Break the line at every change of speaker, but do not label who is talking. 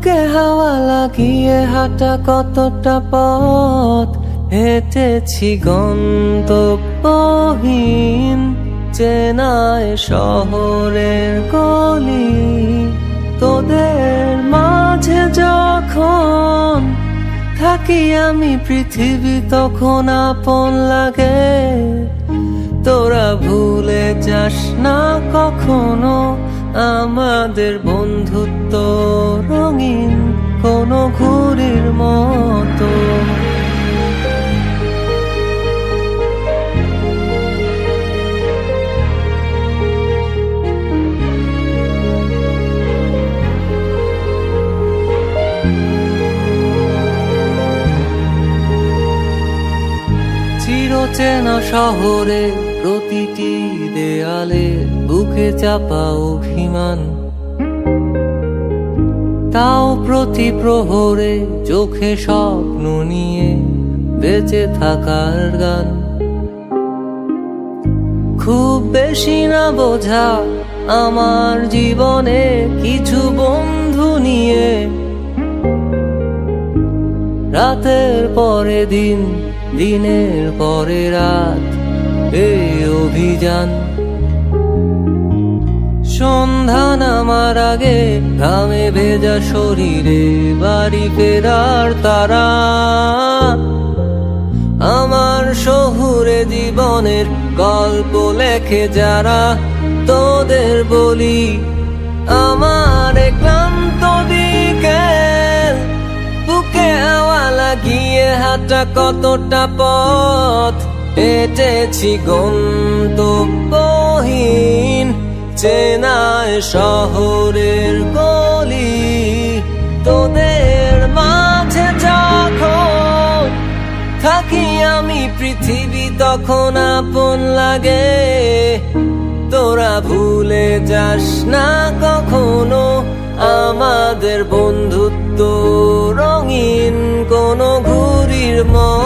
বুকে হাওয়া লাগিয়ে হাঁটা কতটা পথ হেঁটেছি গন্তব্যহীন চেনায় শহরের গলি। তোদের মাঝে যখন থাকি আমি পৃথিবী তখন আপন লাগে। তোরা ভুলে যাস না কখনো আমাদের বন্ধুত্ব রঙিন কোনো ঘুড়ির মতো। চিরচেনা শহরে প্রতিটি দেয়ালে বুকে চাপা অভিমান, তাও প্রতি প্রহরে চোখে স্বপ্ন নিয়ে বেঁচে থাকার গান। খুব বেশি না বোঝা আমার জীবনে কিছু বন্ধু নিয়ে রাতের পরে দিন দিনের পরে রাত এই অভিযান। সন্ধ্যা নামার আগে ঘামে ভেজা শরীরে বাড়ি ফেরার তারা। আমার শহুরে জীবনের গল্প লেখে যারা তোদের বলি আমার ক্লান্ত বিকেল বুকে হাওয়া লাগিয়ে হাঁটা কতটা পথ হেঁটেছি গন্তব্যহীন চেনায় শহরের গলি। তোদের মাঝে যখন থাকি আমি পৃথিবী তখন আপন লাগে। তোরা ভুলে যাস না কখনো আমাদের বন্ধুত্ব রঙিন কোনো ঘুড়ির মতো।